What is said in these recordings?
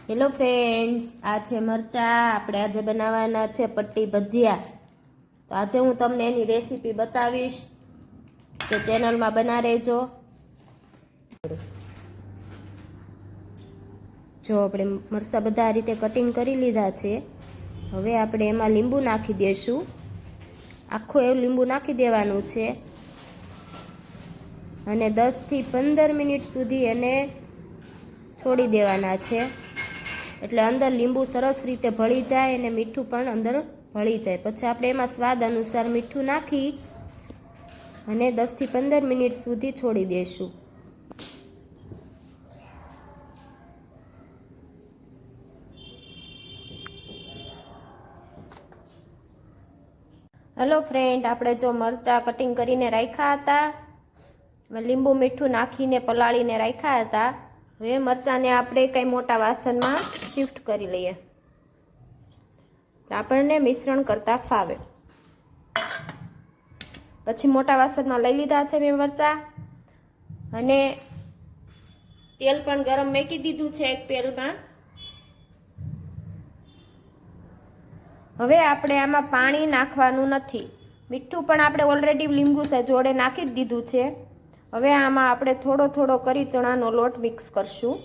Hello friends, આ છે મરચા. આપણે આજે બનાવવાના છે પટ્ટી ભજીયા. તો આજે હું તમને એની રેસીપી બતાવીશ, તો ચેનલમાં બના રહેજો. જો આપણે મરચાં બધા આ રીતે કટિંગ કરી લીધા છે. હવે આપણે એમાં લીંબુ નાખી દઈશું. આખું એવું લીંબુ નાખી દેવાનું છે અને 10 થી 15 મિનિટ સુધી એને છોડી દેવાના છે, એટલે અંદર લીંબુ સરસ રીતે ભળી જાય અને મીઠું પણ અંદર ભળી જાય. પછી આપણે એમાં સ્વાદ અનુસાર મીઠું નાખી અને 10 થી 15 મિનિટ સુધી છોડી દઈશું. હેલો ફ્રેન્ડ, આપણે જો મરચાં કટિંગ કરીને રાખ્યા હતા, લીંબુ મીઠું નાખીને પલાળીને રાખ્યા હતા. હવે મરચાંને આપણે કંઈ મોટા વાસણમાં શિફ્ટ કરી લઈએ, આપણને મિશ્રણ કરતા ફાવે. પછી મોટા વાસણમાં લઈ લીધા છે મેં મરચાં, અને તેલ પણ ગરમ મૂકી દીધું છે એક પેનમાં. હવે આપણે આમાં પાણી નાખવાનું નથી. મીઠું પણ આપણે ઓલરેડી લીંબુ જોડે નાખી જ દીધું છે. હવે આમાં આપણે થોડો થોડો કરી ચણાનો લોટ મિક્સ કરશું.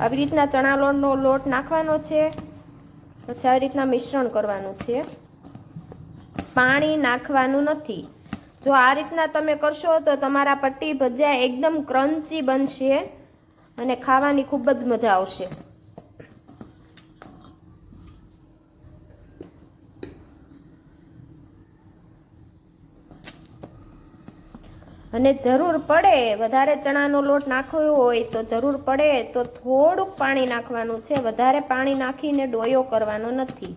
આવી રીતના ચણાનો લોટ નાખવાનો છે. પછી આવી રીતના મિશ્રણ કરવાનું છે. પાણી નાખવાનું નથી. જો આ રીતના તમે કરશો તો તમારા પટ્ટી ભજીયા એકદમ ક્રન્ચી બનશે અને ખાવાની ખૂબ જ મજા આવશે. અને જરૂર પડે, વધારે ચણાનો લોટ નાખ્યો હોય તો જરૂર પડે તો થોડુંક પાણી નાખવાનું છે. વધારે પાણી નાખીને ડોયો કરવાનો નથી.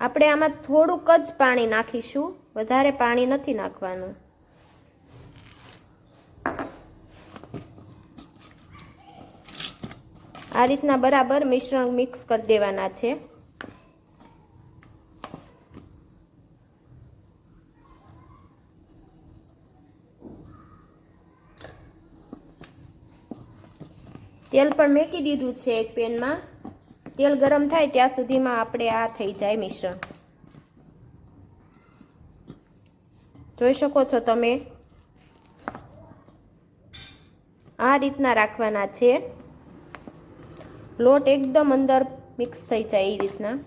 આપણે આમાં થોડુંક જ પાણી નાખીશું, વધારે પાણી નથી નાખવાનું. આ રીતના બરાબર મિશ્રણ મિક્સ કરી દેવાના છે. તેલ પણ મૂકી દીધું છે એક પેનમાં. તેલ ગરમ થાય ત્યાં સુધીમાં આપણે આ થઈ જાય મિશ્રણ. જોઈ શકો છો તમે, આ રીતના રાખવાના છે. લોટ એકદમ અંદર મિક્સ થઈ જાય એ રીતના.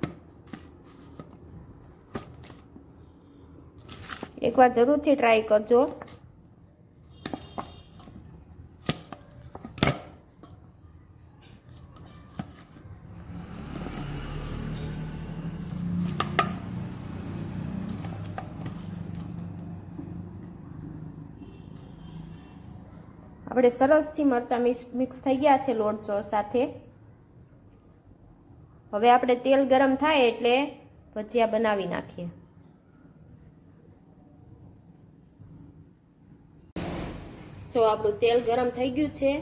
એકવાર જરૂરથી ટ્રાય કરજો. આપણે સરસથી મરચાં મિક્સ થઈ ગયા છે લોટ સાથે. હવે આપણે તેલ ગરમ થાય એટલે ભજીયા બનાવી નાખીએ. જો આપણું તેલ ગરમ થઈ ગયું છે.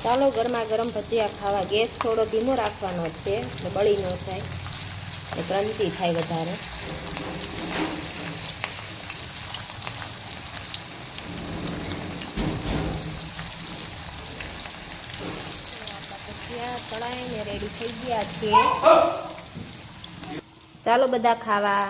ચાલો ગરમા ગરમ ભજીયા ખાવા. ગેસ થોડો ધીમો રાખવાનો છે એટલે બળી ન થાય, ક્રન્ચી થાય વધારે. ભજીયા તળાઈને રેડી થઈ ગયા છે. ચાલો બધા ખાવા.